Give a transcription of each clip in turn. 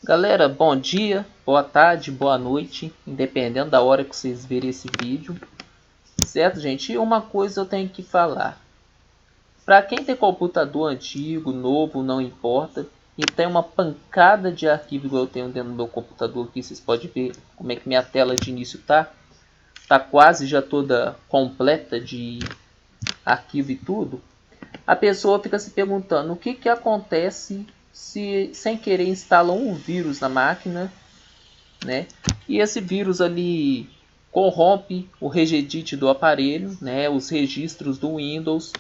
Galera, bom dia, boa tarde, boa noite, independendo da hora que vocês verem esse vídeo, certo, gente? E uma coisa eu tenho que falar. Para quem tem computador antigo, novo, não importa, e tem uma pancada de arquivo igual eu tenho dentro do meu computador aqui, vocês podem ver como é que minha tela de início tá. Tá quase já toda completa de arquivo e tudo. A pessoa fica se perguntando o que que acontece se sem querer instala um vírus na máquina, né? E esse vírus ali corrompe o regedit do aparelho, né? Os registros do Windows.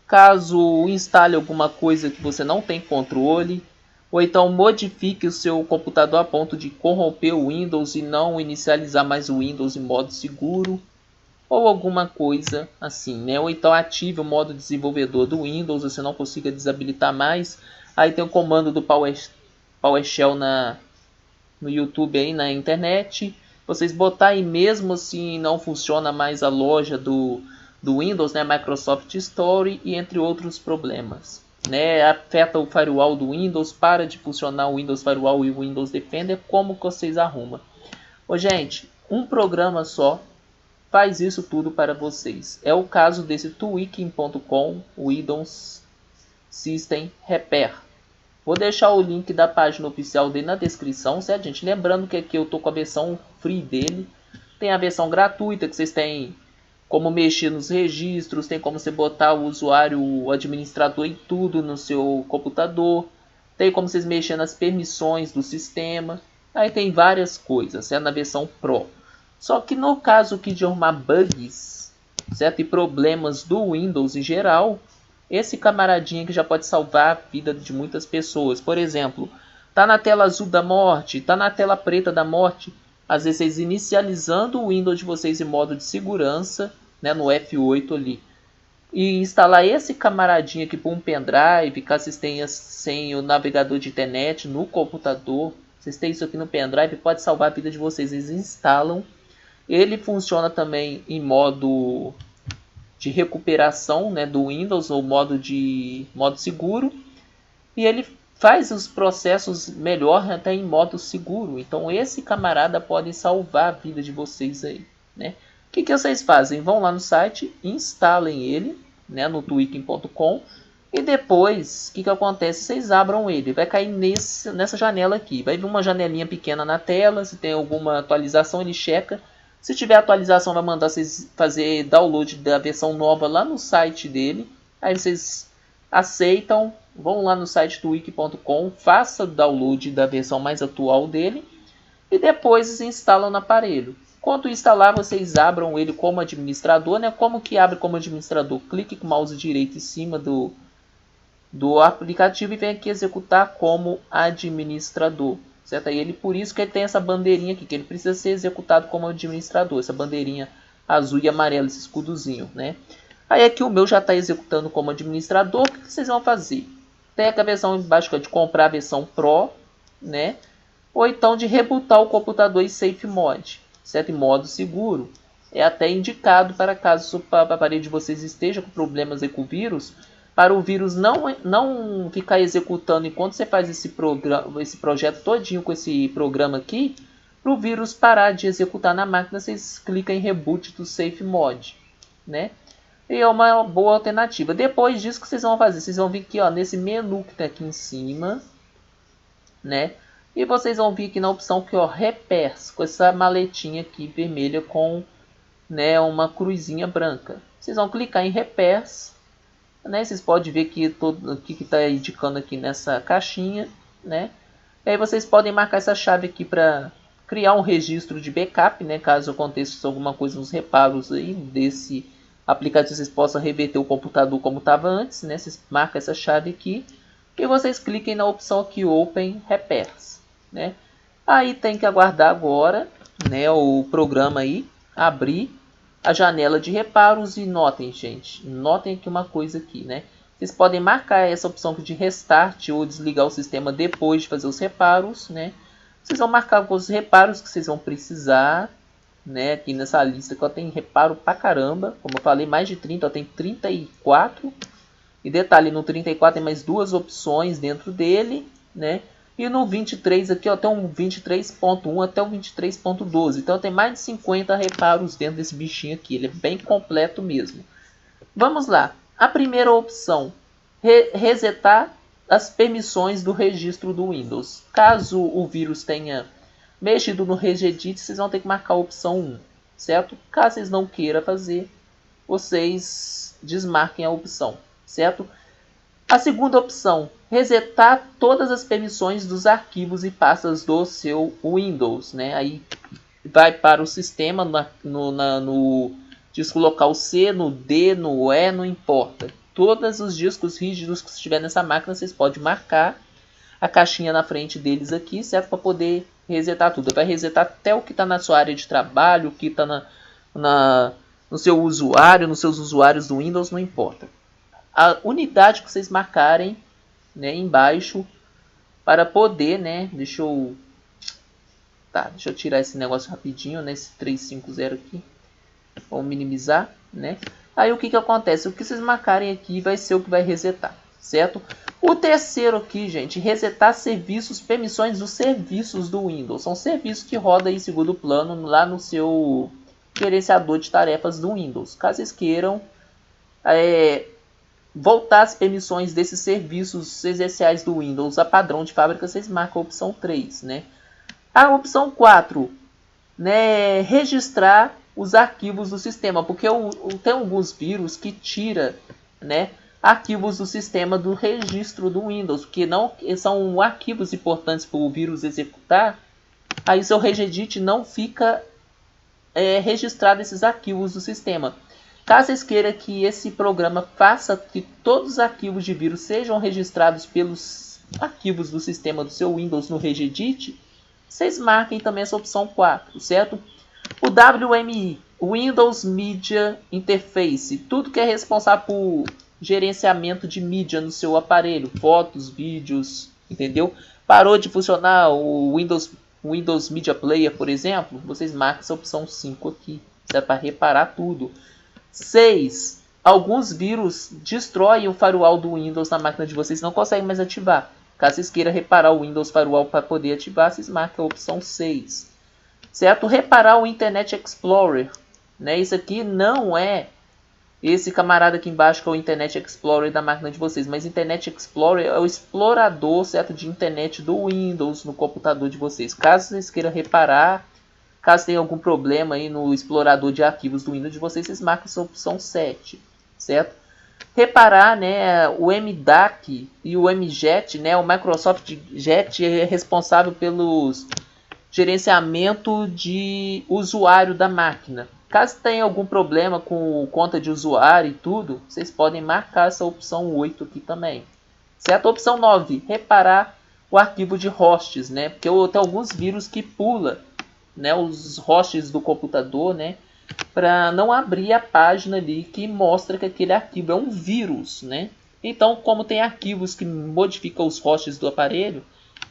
Caso instale alguma coisa que você não tem controle, ou então modifique o seu computador a ponto de corromper o Windows e não inicializar mais o Windows em modo seguro, ou alguma coisa assim, né? Ou então ative o modo desenvolvedor do Windows, você não consiga desabilitar mais. Aí tem o comando do PowerShell no YouTube aí na internet, vocês botarem mesmo assim não funciona mais a loja do Windows, né, Microsoft Store e entre outros problemas, né, afeta o firewall do Windows, para de funcionar o Windows Firewall e o Windows Defender, como que vocês arrumam? Ô, gente, um programa só faz isso tudo para vocês. É o caso desse tweaking.com Windows System Repair. Vou deixar o link da página oficial dele na descrição, certo, gente? Lembrando que aqui eu tô com a versão free dele. Tem a versão gratuita, que vocês têm como mexer nos registros, tem como você botar o usuário, o administrador em tudo no seu computador. Tem como vocês mexer nas permissões do sistema. Aí tem várias coisas, certo? Na versão Pro. Só que no caso aqui de arrumar bugs, certo? E problemas do Windows em geral, esse camaradinho que já pode salvar a vida de muitas pessoas. Por exemplo, tá na tela azul da morte, tá na tela preta da morte. Às vezes vocês inicializando o Windows de vocês em modo de segurança, né, no F8 ali, e instalar esse camaradinho aqui por um pendrive, caso vocês tenham sem o navegador de internet no computador, vocês têm isso aqui no pendrive, pode salvar a vida de vocês. Eles instalam. Ele funciona também em modo de recuperação, né, do Windows, ou modo seguro, e ele faz os processos melhor até em modo seguro. Então esse camarada pode salvar a vida de vocês aí, né? O que vocês fazem? Vão lá no site, instalem ele, né, no tweaking.com, e depois, o que acontece? Vocês abram ele, vai cair nessa janela aqui, vai vir uma janelinha pequena na tela, se tem alguma atualização ele checa. Se tiver atualização, vai mandar vocês fazer download da versão nova lá no site dele. Aí vocês aceitam, vão lá no site do wiki.com, faça o download da versão mais atual dele e depois instalam no aparelho. Quando instalar, vocês abram ele como administrador, né? Como que abre como administrador? Clique com o mouse direito em cima do aplicativo e vem aqui executar como administrador, certo? Aí ele, por isso que ele tem essa bandeirinha aqui, que ele precisa ser executado como administrador, essa bandeirinha azul e amarela, esse escudozinho, né? Aí aqui o meu já está executando como administrador. O que vocês vão fazer? Pega a versão embaixo de comprar a versão Pro, né? Ou então de rebootar o computador em Safe Mode, certo? Em modo seguro. É até indicado para caso o aparelho de vocês esteja com problemas com o vírus, para o vírus não ficar executando enquanto você faz esse projeto todinho com esse programa aqui, para o vírus parar de executar na máquina, vocês clicam em Reboot do Safe Mode, né? E é uma boa alternativa. Depois disso, que vocês vão fazer? Vocês vão vir aqui, ó, nesse menu que está aqui em cima, né? E vocês vão vir aqui na opção que, ó, Repairs, com essa maletinha aqui vermelha com, né, uma cruzinha branca. Vocês vão clicar em Repairs, né? Vocês podem ver que o que está indicando aqui nessa caixinha, né? E aí vocês podem marcar essa chave aqui para criar um registro de backup, né? Caso aconteça alguma coisa nos reparos aí desse aplicativo, vocês possam reverter o computador como estava antes, né? Vocês marcam essa chave aqui e vocês cliquem na opção aqui Open Repairs, né? Aí tem que aguardar agora, né, o programa aí abrir a janela de reparos. E notem, gente, notem aqui uma coisa aqui, né? Vocês podem marcar essa opção de restart ou desligar o sistema depois de fazer os reparos, né? Vocês vão marcar os reparos que vocês vão precisar, né? Aqui nessa lista que eu tenho reparo pra caramba, como eu falei, mais de 30, eu tenho 34. E detalhe, no 34 tem mais duas opções dentro dele, né? E no 23 aqui, ó, tem um 23.1 até o 23.12. Então tem mais de 50 reparos dentro desse bichinho aqui. Ele é bem completo mesmo. Vamos lá. A primeira opção, resetar as permissões do registro do Windows. Caso o vírus tenha mexido no regedit, vocês vão ter que marcar a opção 1, certo? Caso vocês não queiram fazer, vocês desmarquem a opção, certo? A segunda opção, resetar todas as permissões dos arquivos e pastas do seu Windows, né? Aí vai para o sistema no disco local C, no D, no E, não importa. Todos os discos rígidos que estiver nessa máquina, vocês podem marcar a caixinha na frente deles aqui, certo? Para poder resetar tudo. Vai resetar até o que está na sua área de trabalho, o que está no seu usuário, nos seus usuários do Windows, não importa. A unidade que vocês marcarem, né, embaixo para poder, né, deixa eu tirar esse negócio rapidinho, né, esse 350 aqui, vamos minimizar, né. Aí o que que acontece? O que vocês marcarem aqui vai ser o que vai resetar, certo? O terceiro aqui, gente, resetar serviços, permissões dos serviços do Windows. São serviços que rodam em segundo plano lá no seu gerenciador de tarefas do Windows. Caso vocês queiram voltar as permissões desses serviços essenciais do Windows a padrão de fábrica, vocês marcam a opção 3, né? A opção 4, né, registrar os arquivos do sistema, porque tem alguns vírus que tira, né, arquivos do sistema do registro do Windows, que não são arquivos importantes para o vírus executar. Aí seu regedit não fica registrado esses arquivos do sistema. Caso vocês queiram que esse programa faça que todos os arquivos de vírus sejam registrados pelos arquivos do sistema do seu Windows no regedit, vocês marquem também essa opção 4, certo? O WMI, Windows Media Interface, tudo que é responsável por gerenciamento de mídia no seu aparelho, fotos, vídeos, entendeu? Parou de funcionar o Windows Media Player, por exemplo, vocês marcam essa opção 5 aqui, certo? Para reparar tudo. 6. Alguns vírus destroem o firewall do Windows na máquina de vocês, não conseguem mais ativar. Caso vocês queiram reparar o Windows Firewall para poder ativar, vocês marcam a opção 6. Certo? Reparar o Internet Explorer. Né? Isso aqui não é esse camarada aqui embaixo que é o Internet Explorer da máquina de vocês, mas Internet Explorer é o explorador, certo, de internet do Windows no computador de vocês. Caso vocês queiram reparar, caso tenha algum problema aí no explorador de arquivos do Windows de vocês, vocês marcam essa opção 7, certo? Reparar, né, o MDAC e o MJET, né, o Microsoft Jet é responsável pelos gerenciamento de usuário da máquina. Caso tenha algum problema com conta de usuário e tudo, vocês podem marcar essa opção 8 aqui também. Certo? Opção 9, reparar o arquivo de hosts, né, porque tem alguns vírus que pula, né, os hosts do computador, né, para não abrir a página ali que mostra que aquele arquivo é um vírus, né? Então, como tem arquivos que modificam os hosts do aparelho,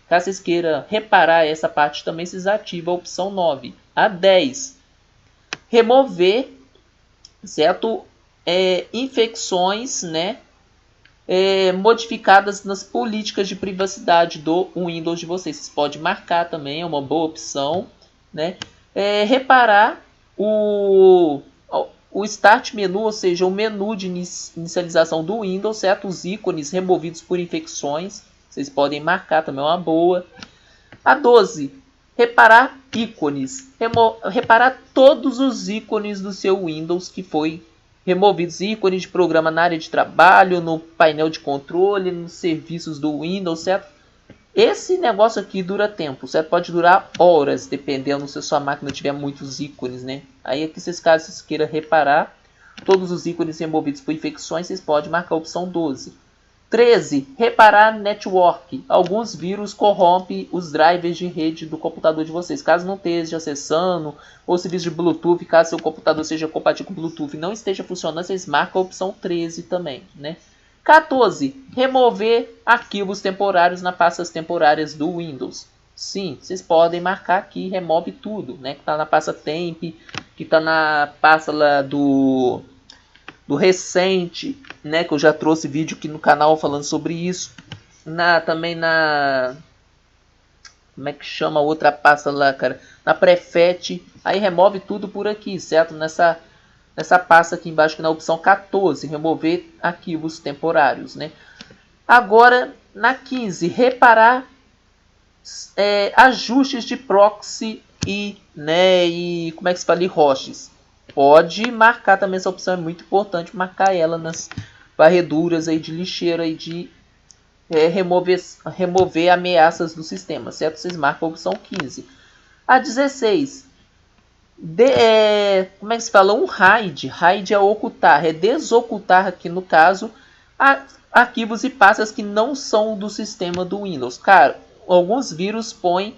caso vocês queiram reparar essa parte também, vocês ativam a opção 9. A 10, remover, certo? Infecções, né, modificadas nas políticas de privacidade do Windows de vocês. Vocês podem marcar também, é uma boa opção, né? Reparar o Start menu, ou seja, o menu de inicialização do Windows, certo? Os ícones removidos por infecções, vocês podem marcar também, é uma boa. A 12, reparar ícones, reparar todos os ícones do seu Windows que foi removidos, ícones de programa na área de trabalho, no painel de controle, nos serviços do Windows, certo? Esse negócio aqui dura tempo, certo? Pode durar horas, dependendo se a sua máquina tiver muitos ícones, né? Aí aqui, caso vocês queiram reparar todos os ícones removidos por infecções, vocês podem marcar a opção 12. 13. Reparar network. Alguns vírus corrompem os drivers de rede do computador de vocês. Caso não esteja acessando, ou serviço de Bluetooth, caso seu computador seja compatível com Bluetooth e não esteja funcionando, vocês marcam a opção 13 também, né? 14. Remover arquivos temporários nas pastas temporárias do Windows. Sim, vocês podem marcar aqui, remove tudo, né? Que está na pasta temp, que está na pasta lá do recente, né? Que eu já trouxe vídeo aqui no canal falando sobre isso. Também na como é que chama a outra pasta lá, cara? Na Prefet, aí remove tudo por aqui, certo? Nessa pasta aqui embaixo, que na opção 14, remover arquivos temporários, né? Agora, na 15, reparar ajustes de proxy e como é que se fala, e hosts. Pode marcar também, essa opção é muito importante, marcar ela nas varreduras aí de lixeira e de remover ameaças do sistema, certo? Vocês marcam a opção 15. A 16, como é que se fala? Um hide. Hide é ocultar, é desocultar aqui no caso arquivos e pastas que não são do sistema do Windows. Cara, alguns vírus põem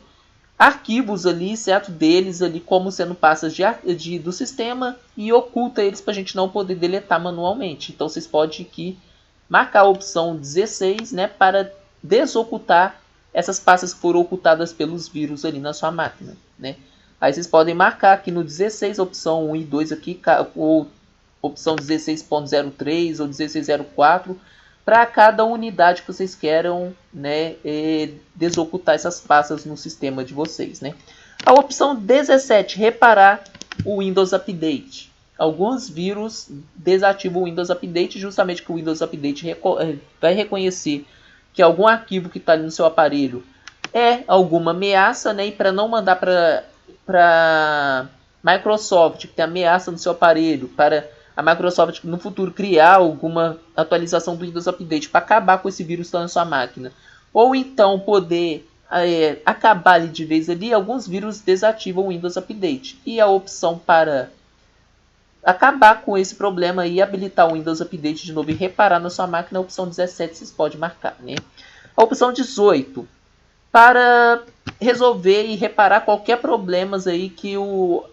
arquivos ali, certo? Deles ali como sendo pastas do sistema e oculta eles para a gente não poder deletar manualmente. Então vocês podem aqui marcar a opção 16, né, para desocultar essas pastas que foram ocultadas pelos vírus ali na sua máquina, né? Aí vocês podem marcar aqui no 16, opção 1 e 2 aqui, ou opção 16.03 ou 16.04, para cada unidade que vocês queiram, né, desocultar essas pastas no sistema de vocês, né? A opção 17, reparar o Windows Update. Alguns vírus desativam o Windows Update, justamente que o Windows Update vai reconhecer que algum arquivo que está ali no seu aparelho é alguma ameaça, né? E para não mandar para Microsoft que tem ameaça no seu aparelho, para a Microsoft no futuro criar alguma atualização do Windows Update para acabar com esse vírus que está na sua máquina, ou então poder acabar ali de vez ali, alguns vírus desativam o Windows Update. E a opção para acabar com esse problema e habilitar o Windows Update de novo e reparar na sua máquina, a opção 17 vocês podem marcar, né? A opção 18, para resolver e reparar qualquer problemas aí que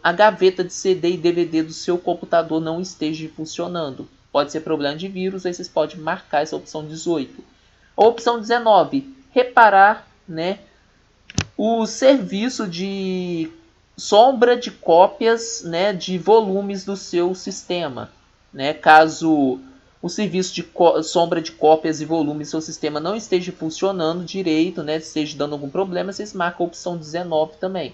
a gaveta de CD e DVD do seu computador não esteja funcionando. Pode ser problema de vírus, aí vocês podem marcar essa opção 18. A opção 19, reparar, né, o serviço de sombra de cópias, né, de volumes do seu sistema, né? Caso o serviço de sombra de cópias e volumes do seu sistema não esteja funcionando direito, né, esteja dando algum problema, vocês marcam a opção 19 também.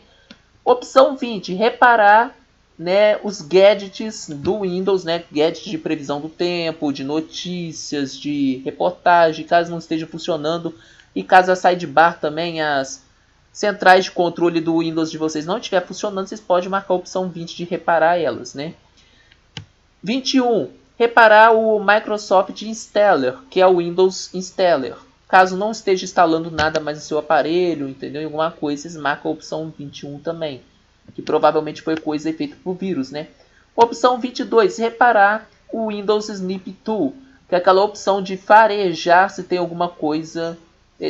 Opção 20, reparar, né, os gadgets do Windows, né, gadgets de previsão do tempo, de notícias, de reportagem, caso não esteja funcionando, e caso a sidebar também, as centrais de controle do Windows de vocês não estiver funcionando, vocês podem marcar a opção 20 de reparar elas, né? 21. Reparar o Microsoft Installer, que é o Windows Installer. Caso não esteja instalando nada mais no seu aparelho, entendeu? Alguma coisa, vocês marcam a opção 21 também, que provavelmente foi coisa feita por vírus, né? Opção 22. Reparar o Windows Snip Tool, que é aquela opção de farejar se tem alguma coisa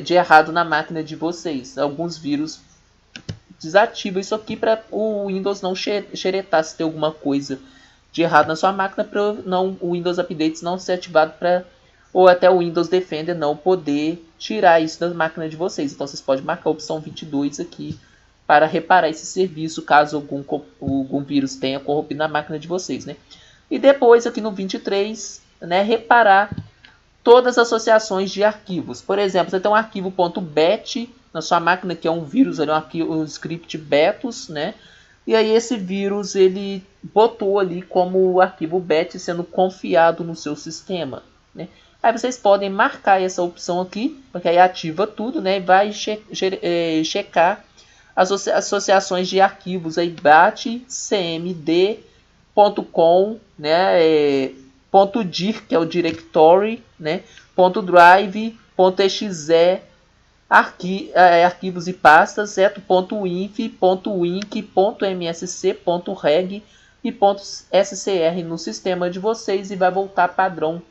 de errado na máquina de vocês. Alguns vírus desativam isso aqui para o Windows não xeretar se tem alguma coisa de errado na sua máquina, para o Windows Updates não ser ativado, ou até o Windows Defender não poder tirar isso da máquina de vocês. Então vocês podem marcar a opção 22 aqui para reparar esse serviço caso algum vírus tenha corrompido na máquina de vocês, né? E depois aqui no 23, né, reparar todas as associações de arquivos. Por exemplo, você tem um arquivo .bat na sua máquina, que é um vírus, um script betus, né? E aí esse vírus ele botou ali como o arquivo bat sendo confiado no seu sistema, né? Aí vocês podem marcar essa opção aqui, porque aí ativa tudo, né? E vai checar as associações de arquivos aí, bat, cmd.com, né? .dir, que é o directory, né? .drive, .exe, arquivos e pastas, certo? .inf, .wink, .msc, .reg e .scr no sistema de vocês, e vai voltar padrão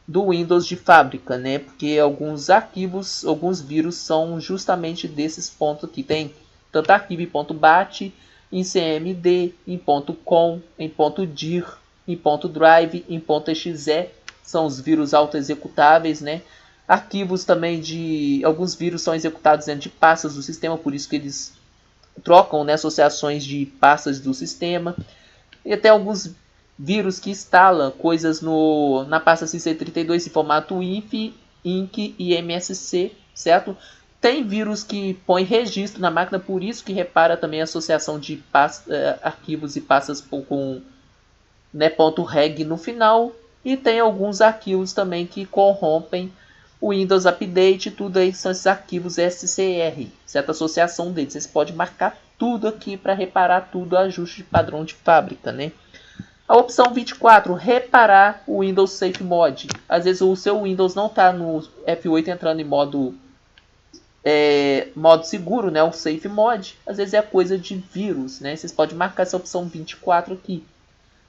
do Windows de fábrica, né? Porque alguns arquivos, alguns vírus são justamente desses pontos aqui. Tem tanto arquivo em .bat, em cmd, em .com, em .dir, em .drive, em .exe, são os vírus auto-executáveis, né? Arquivos também de... Alguns vírus são executados dentro de pastas do sistema, por isso que eles trocam, né, associações de pastas do sistema. E até alguns vírus que instalam coisas na pasta C32 em formato INF, INC e MSC, certo? Tem vírus que põe registro na máquina, por isso que repara também a associação de arquivos e pastas com, né, .reg no final. E tem alguns arquivos também que corrompem o Windows Update. Tudo aí são esses arquivos SCR, certa associação deles. Vocês podem marcar tudo aqui para reparar tudo, ajuste de padrão de fábrica, né? A opção 24, reparar o Windows Safe Mode. Às vezes o seu Windows não está no F8 entrando em modo seguro, né, o Safe Mode. Às vezes é coisa de vírus, né? Vocês podem marcar essa opção 24 aqui.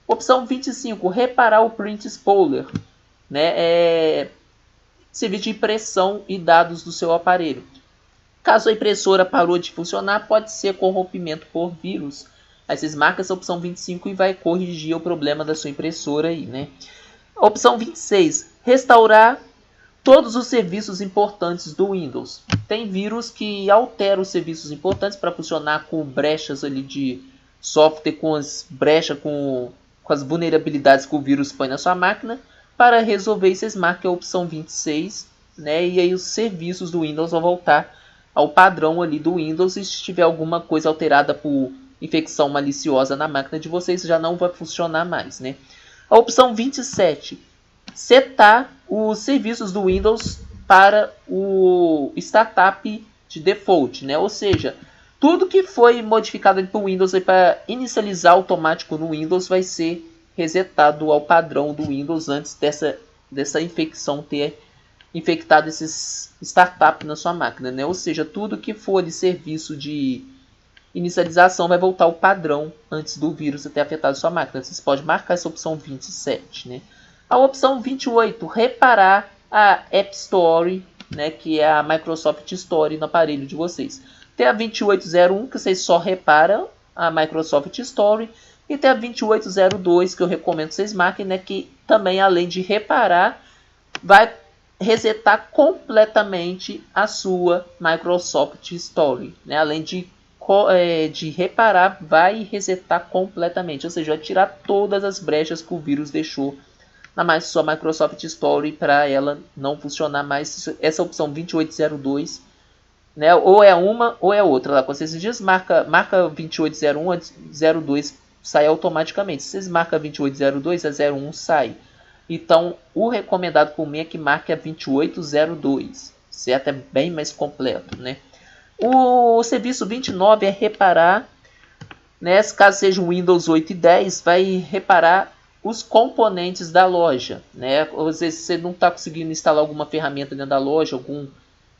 Opção 25, reparar o Print Spooler, né? Serviço de impressão e dados do seu aparelho. Caso a impressora parou de funcionar, pode ser corrompimento por vírus. Aí vocês marcam essa opção 25 e vai corrigir o problema da sua impressora aí, né? Opção 26, restaurar todos os serviços importantes do Windows. Tem vírus que alteram os serviços importantes para funcionar com brechas ali de software, com as brechas, com as vulnerabilidades que o vírus põe na sua máquina. Para resolver, vocês marcam a opção 26, né? E aí os serviços do Windows vão voltar ao padrão ali do Windows. E se tiver alguma coisa alterada por infecção maliciosa na máquina de vocês, já não vai funcionar mais, né? A opção 27, setar os serviços do Windows para o Startup de default, né? Ou seja, tudo que foi modificado para o Windows para inicializar automático no Windows vai ser resetado ao padrão do Windows antes dessa infecção ter infectado esses startups na sua máquina, né? Ou seja, tudo que for de serviço de inicialização vai voltar ao padrão antes do vírus ter afetado sua máquina. Vocês podem marcar essa opção 27, né? A opção 28, reparar a App Store, né, que é a Microsoft Store no aparelho de vocês. Tem a 2801, que vocês só reparam a Microsoft Store. E tem a 2802, que eu recomendo que vocês marquem, né, que também, além de reparar, vai resetar completamente a sua Microsoft Store, né? Além de reparar, vai resetar completamente, ou seja, vai tirar todas as brechas que o vírus deixou na sua Microsoft Store para ela não funcionar mais. Essa opção 2802, né? Ou é uma ou é outra. Lá, quando vocês marca 2801, a 02 sai automaticamente. Se vocês marcam 2802, a 01 sai. Então, o recomendado por mim é que marque a 2802, certo? É bem mais completo, né? O serviço 29 é reparar, né? Caso seja um Windows 8 e 10, vai reparar os componentes da loja, né? Às vezes você não está conseguindo instalar alguma ferramenta dentro da loja,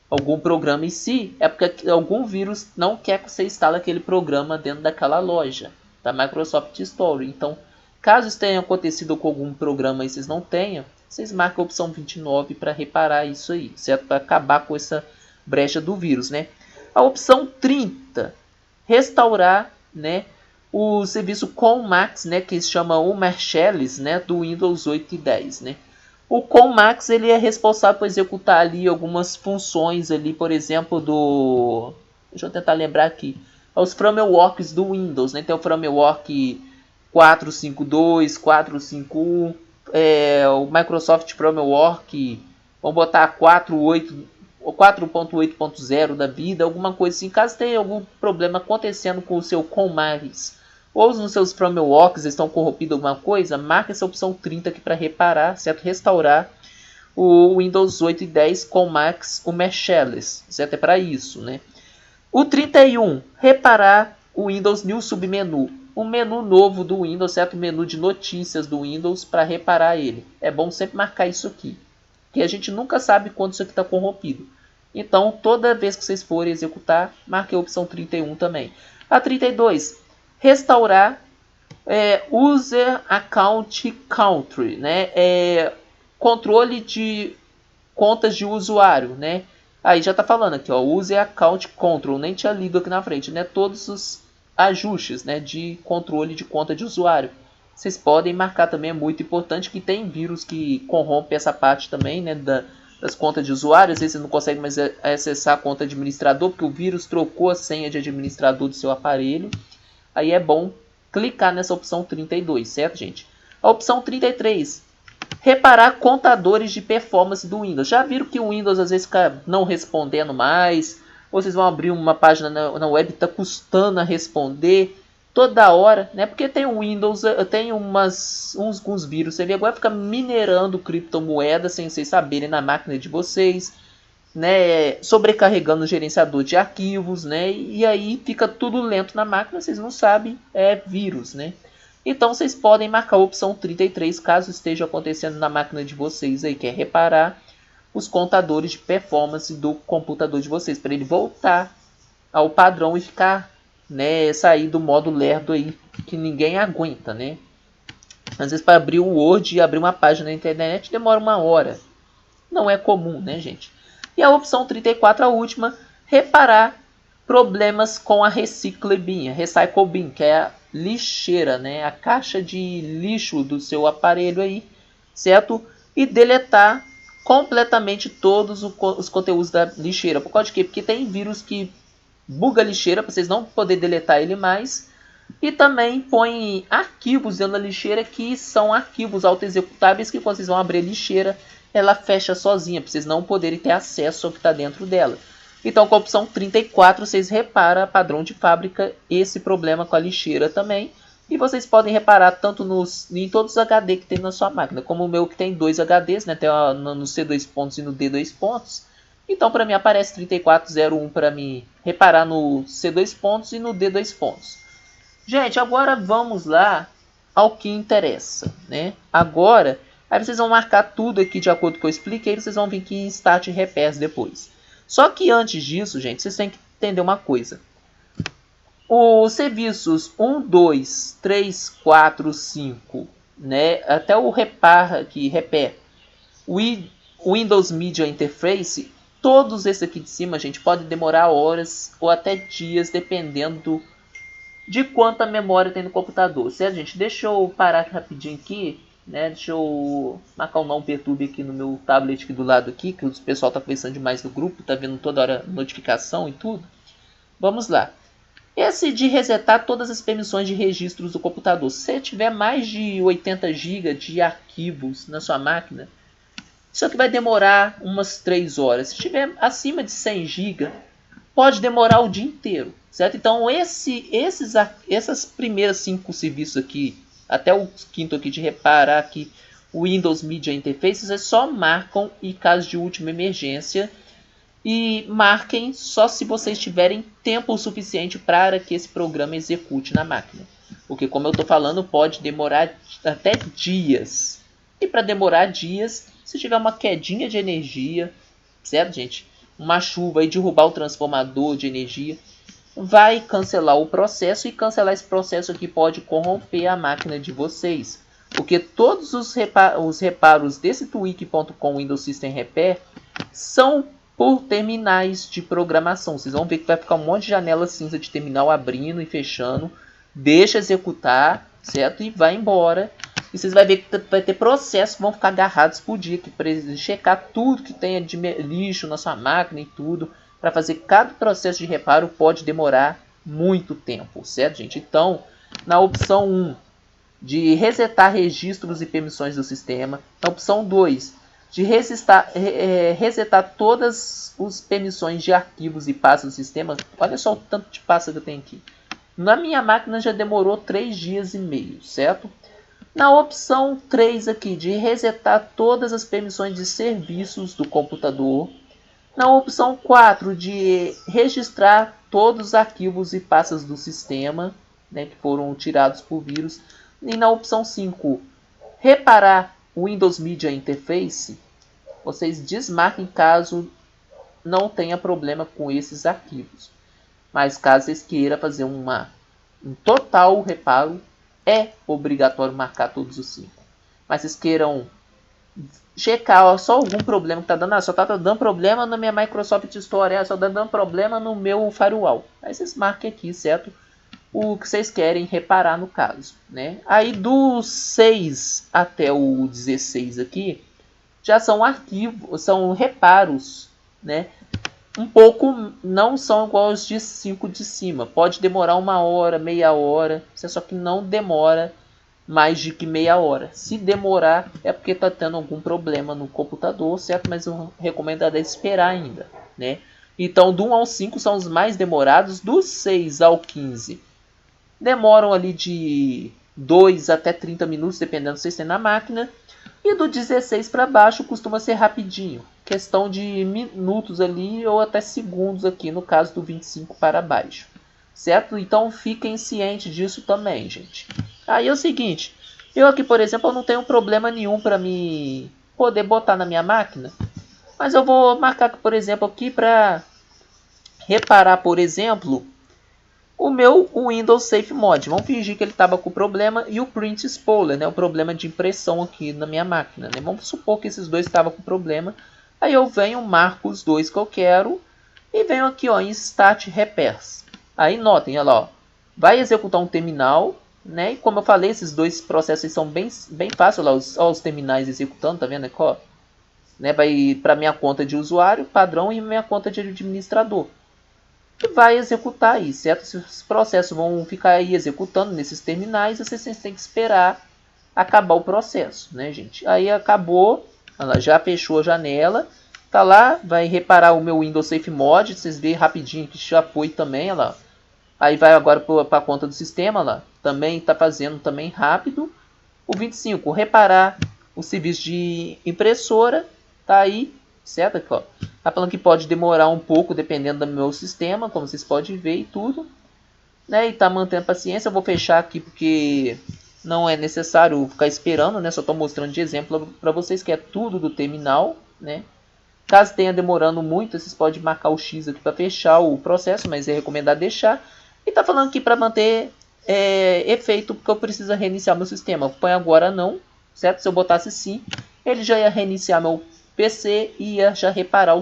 algum programa em si, é porque algum vírus não quer que você instale aquele programa dentro daquela loja da Microsoft Store. Então, caso isso tenha acontecido com algum programa e vocês não tenham, vocês marcam a opção 29 para reparar isso aí, certo? Para acabar com essa brecha do vírus, né? A opção 30, restaurar, né, o serviço ConMax, né, que se chama o Marshals, né, do Windows 8 e 10, né? O ConMax ele é responsável por executar ali algumas funções ali, por exemplo, deixa eu tentar lembrar aqui, os frameworks do Windows, né? Tem o framework 452, 451, o Microsoft Framework, vamos botar 4.8.0 da vida, alguma coisa assim. Caso tenha algum problema acontecendo com o seu ConMax ou nos seus frameworks estão corrompidos alguma coisa, marque essa opção 30 aqui para reparar, certo? Restaurar o Windows 8 e 10 ConMax, o Marshals, certo? É para isso, né? O 31, reparar o Windows New Submenu, um menu novo do Windows, certo? Menu de notícias do Windows, para reparar ele. É bom sempre marcar isso aqui, que a gente nunca sabe quando isso aqui está corrompido. Então, toda vez que vocês forem executar, marque a opção 31 também. A 32, restaurar User Account Country, né? Controle de contas de usuário, né? Aí já está falando aqui, ó, User Account Control, nem tinha lido aqui na frente, né? Todos os ajustes, né, de controle de conta de usuário. Vocês podem marcar também, é muito importante, que tem vírus que corrompe essa parte também, né, das contas de usuário. Às vezes você não consegue mais acessar a conta de administrador, porque o vírus trocou a senha de administrador do seu aparelho. Aí é bom clicar nessa opção 32, certo, gente? A opção 33, reparar contadores de performance do Windows. Já viram que o Windows às vezes fica não respondendo mais, ou vocês vão abrir uma página na web e está custando a responder toda hora, né? Porque tem o Windows, tem uns vírus, você vê, agora fica minerando criptomoedas sem vocês saberem na máquina de vocês, né? Sobrecarregando o gerenciador de arquivos, né? E aí fica tudo lento na máquina, vocês não sabem, é vírus, né? Então vocês podem marcar a opção 33 caso esteja acontecendo na máquina de vocês aí, que é reparar os contadores de performance do computador de vocês, para ele voltar ao padrão e ficar, né, sair do modo lerdo aí que ninguém aguenta, né? Às vezes para abrir o Word e abrir uma página na internet demora 1 hora. Não é comum, né, gente? E a opção 34, a última, reparar problemas com a Recycle Bin, que é a lixeira, né? A caixa de lixo do seu aparelho aí, certo? E deletar completamente todos os conteúdos da lixeira. Por causa de quê? Porque tem vírus que buga a lixeira para vocês não poderem deletar ele mais. E também põe arquivos dentro da lixeira que são arquivos auto-executáveis que quando vocês vão abrir a lixeira, ela fecha sozinha, para vocês não poderem ter acesso ao que está dentro dela. Então, com a opção 34, vocês reparam, padrão de fábrica, esse problema com a lixeira também. E vocês podem reparar tanto em todos os HD que tem na sua máquina, como o meu que tem 2 HDs, né? Tem no C2 pontos e no D2 pontos. Então, para mim, aparece 3401 para mim reparar no C2 pontos e no D2 pontos. Gente, agora vamos lá ao que interessa, né? Agora, aí vocês vão marcar tudo aqui de acordo com o que eu expliquei, vocês vão vir aqui em Start Repairs depois. Só que antes disso, gente, vocês têm que entender uma coisa. Os serviços 1, 2, 3, 4, 5, né? Até o Repair, o Windows Media Interface, todos esses aqui de cima, gente, pode demorar horas ou até dias, dependendo de quanta memória tem no computador, certo, gente? Deixa eu parar aqui rapidinho aqui, né? Deixa eu marcar o não perturbe aqui no meu tablet aqui do lado aqui, que o pessoal tá pensando demais no grupo, tá vendo toda hora notificação e tudo. Vamos lá. Esse de resetar todas as permissões de registros do computador. Se você tiver mais de 80 GB de arquivos na sua máquina, isso aqui vai demorar umas 3 horas. Se tiver acima de 100 GB, pode demorar o dia inteiro, certo? Então essas primeiras 5 serviços aqui, até o quinto aqui de reparar aqui, o Windows Media Interface, vocês só marcam em caso de última emergência e marquem só se vocês tiverem tempo suficiente para que esse programa execute na máquina. Porque como eu estou falando, pode demorar até dias. E para demorar dias, se tiver uma quedinha de energia, certo, gente? Uma chuva e derrubar o transformador de energia, vai cancelar o processo, e cancelar esse processo aqui pode corromper a máquina de vocês. Porque todos os reparos desse Tweak.com Windows System Repair são por terminais de programação. Vocês vão ver que vai ficar um monte de janela cinza de terminal abrindo e fechando. Deixa executar, certo? E vai embora. E vocês vão ver que vai ter processos que vão ficar agarrados por dia, para checar tudo que tenha de lixo na sua máquina e tudo. Para fazer cada processo de reparo pode demorar muito tempo, certo, gente? Então, na opção 1, de resetar registros e permissões do sistema. Na opção 2, de resetar todas as permissões de arquivos e pastas do sistema. Olha só o tanto de pasta que eu tenho aqui. Na minha máquina já demorou 3 dias e meio, certo? Na opção 3 aqui, de resetar todas as permissões de serviços do computador. Na opção 4, de registrar todos os arquivos e pastas do sistema, né, que foram tirados por vírus. E na opção 5, reparar o Windows Media Interface, vocês desmarquem caso não tenha problema com esses arquivos. Mas caso vocês queiram fazer um total reparo, é obrigatório marcar todos os 5. Mas vocês queiram checar só algum problema que está dando, só está dando problema na minha Microsoft Store, só está dando problema no meu firewall. Aí vocês marquem aqui, certo? O que vocês querem reparar no caso, né? Aí do 6 até o 16 aqui, já são arquivos, são reparos, né? Um pouco não são igual os de 5 de cima. Pode demorar 1 hora, meia hora, só que não demora mais de que meia hora. Se demorar é porque está tendo algum problema no computador, certo? Mas o recomendado é esperar ainda, né? Então do 1 ao 5 são os mais demorados, do 6 ao 15 demoram ali de 2 até 30 minutos, dependendo do que vocês têm na máquina. E do 16 para baixo costuma ser rapidinho, questão de minutos ali ou até segundos aqui no caso do 25 para baixo, certo? Então fiquem cientes disso também, gente. Aí é o seguinte, eu aqui por exemplo eu não tenho problema nenhum para me poder botar na minha máquina, mas eu vou marcar por exemplo aqui para reparar por exemplo o meu Windows Safe Mod. Vamos fingir que ele estava com problema e o Print Spoiler, né, o problema de impressão aqui na minha máquina, né? Vamos supor que esses dois estavam com problema. Aí eu venho, marco os dois que eu quero e venho aqui ó, em Start Repairs. Aí notem, olha lá, ó, vai executar um terminal, né? E como eu falei, esses dois processos são bem fáceis, olha lá, os terminais executando, tá vendo aqui, ó? Né, vai para minha conta de usuário padrão e minha conta de administrador. E vai executar aí, certo? Esses processos vão ficar aí executando nesses terminais e vocês têm que esperar acabar o processo, né, gente? Aí acabou, ela já fechou a janela, tá lá, vai reparar o meu Windows Safe Mod, vocês veem rapidinho que já foi também, olha lá. Aí vai agora para a conta do sistema, lá, também está fazendo também rápido. O 25, reparar o serviço de impressora, tá aí, certo? Aqui, ó. Tá falando que pode demorar um pouco dependendo do meu sistema, como vocês podem ver e tudo, né? E tá mantendo paciência. Eu vou fechar aqui porque não é necessário ficar esperando, né? Só estou mostrando de exemplo para vocês que é tudo do terminal, né? Caso tenha demorando muito, vocês podem marcar o X aqui para fechar o processo, mas é recomendado deixar. E tá falando aqui para manter efeito porque eu preciso reiniciar meu sistema. Põe agora não, certo? Se eu botasse sim, ele já ia reiniciar meu PC e ia já reparar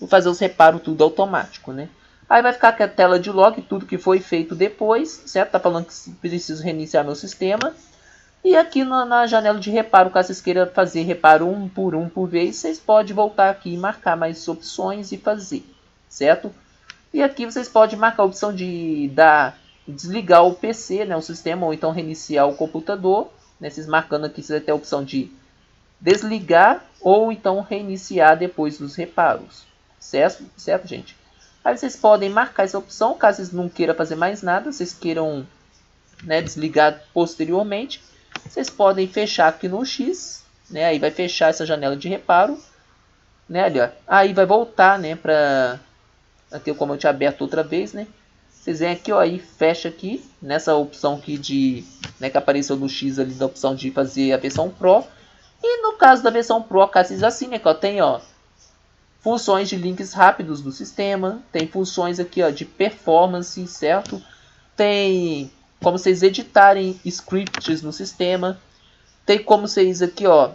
fazer os reparos tudo automático, né? Aí vai ficar com a tela de log, tudo que foi feito depois, certo? Tá falando que preciso reiniciar meu sistema. E aqui na janela de reparo, caso vocês queiram fazer reparo um por vez, vocês podem voltar aqui e marcar mais opções e fazer, certo? E aqui vocês podem marcar a opção de desligar o PC, né, o sistema, ou então reiniciar o computador, né? Vocês marcando aqui, vocês vão ter a opção de desligar ou então reiniciar depois dos reparos, certo, gente? Aí vocês podem marcar essa opção, caso vocês não queiram fazer mais nada, vocês queiram, né, desligar posteriormente, vocês podem fechar aqui no X, né, aí vai fechar essa janela de reparo, né, ali, ó. Aí vai voltar, né, para aqui como eu tinha aberto outra vez, né, vocês vêm aqui, ó, e fecha aqui nessa opção aqui de, né, que apareceu no X ali da opção de fazer a versão Pro. E no caso da versão Pro, caso vocês assinem, ó, tem ó, funções de links rápidos do sistema, tem funções aqui ó, de performance, certo? Tem como vocês editarem scripts no sistema, tem como vocês aqui ó,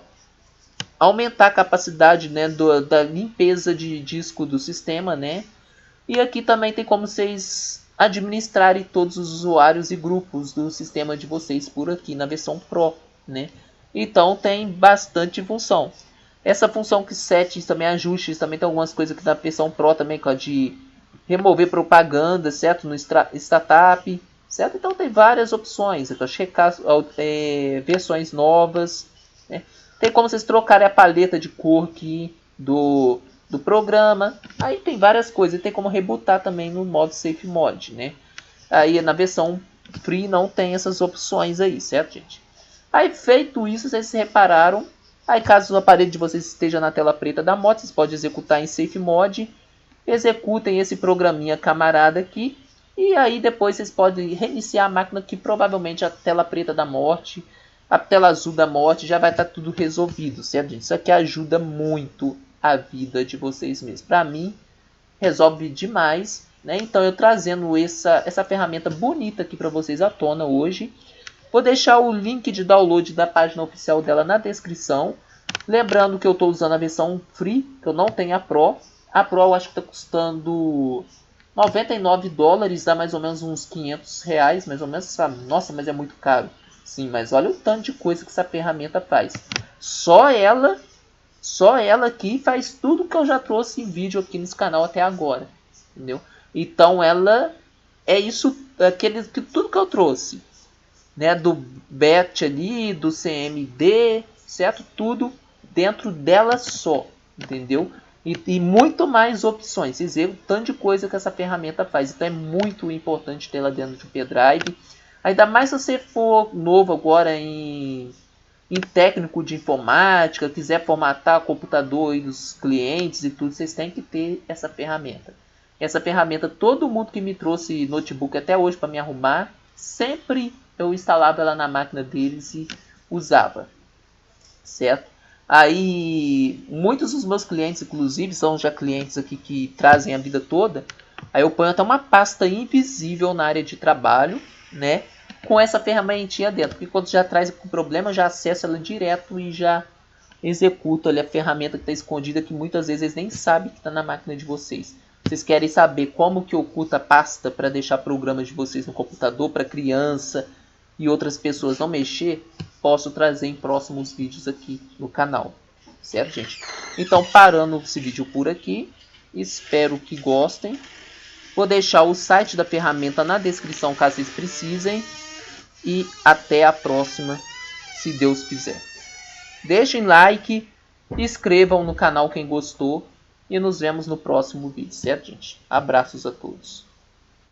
aumentar a capacidade, né, da limpeza de disco do sistema, né? E aqui também tem como vocês administrarem todos os usuários e grupos do sistema de vocês por aqui na versão Pro, né? Então tem bastante função. Essa função que settings também ajustes, também tem algumas coisas que na versão Pro também, de remover propaganda, certo? No startup, certo? Então tem várias opções, então checar versões novas, né? Tem como vocês trocarem a paleta de cor aqui do programa. Aí tem várias coisas, tem como rebootar também no modo Safe Mod, né? Aí na versão Free não tem essas opções aí, certo, gente? Aí feito isso, vocês repararam, aí caso o aparelho de vocês esteja na tela preta da moto, vocês podem executar em Safe Mod, executem esse programinha camarada aqui, e aí depois vocês podem reiniciar a máquina que provavelmente a tela preta da morte, a tela azul da morte já vai estar tudo resolvido, certo, gente? Isso aqui ajuda muito a vida de vocês mesmos. Para mim, resolve demais, né? Então eu trazendo essa ferramenta bonita aqui para vocês à tona hoje. Vou deixar o link de download da página oficial dela na descrição. Lembrando que eu estou usando a versão Free, que eu não tenho a Pro. A Pro eu acho que está custando $99, dá mais ou menos uns R$500, mais ou menos. Nossa, mas é muito caro. Sim, mas olha o tanto de coisa que essa ferramenta faz. Só ela aqui faz tudo que eu já trouxe em vídeo aqui nesse canal até agora. Entendeu? Então ela é isso, tudo que eu trouxe. Né, do BET ali, do CMD, certo? Tudo dentro dela só, entendeu? e muito mais opções. Vocês viram o tanto de coisa que essa ferramenta faz. Então é muito importante ter lá dentro de um pendrive. Ainda mais se você for novo agora em técnico de informática, quiser formatar o computador aí dos clientes e tudo, vocês têm que ter essa ferramenta. Essa ferramenta, todo mundo que me trouxe notebook até hoje para me arrumar, sempre eu instalava ela na máquina deles e usava, certo? Aí, muitos dos meus clientes, inclusive, são já clientes aqui que trazem a vida toda. Aí eu ponho até uma pasta invisível na área de trabalho, né? Com essa ferramentinha dentro. Porque quando já traz o problema, já acessa ela direto e já executa ali a ferramenta que está escondida, que muitas vezes eles nem sabem que está na máquina de vocês. Vocês querem saber como que oculta a pasta para deixar programas de vocês no computador para criança e outras pessoas não mexer? Posso trazer em próximos vídeos aqui no canal. Certo, gente? Então, parando esse vídeo por aqui. Espero que gostem. Vou deixar o site da ferramenta na descrição caso vocês precisem. E até a próxima, se Deus quiser. Deixem like, inscrevam no canal quem gostou. E nos vemos no próximo vídeo, certo, gente? Abraços a todos.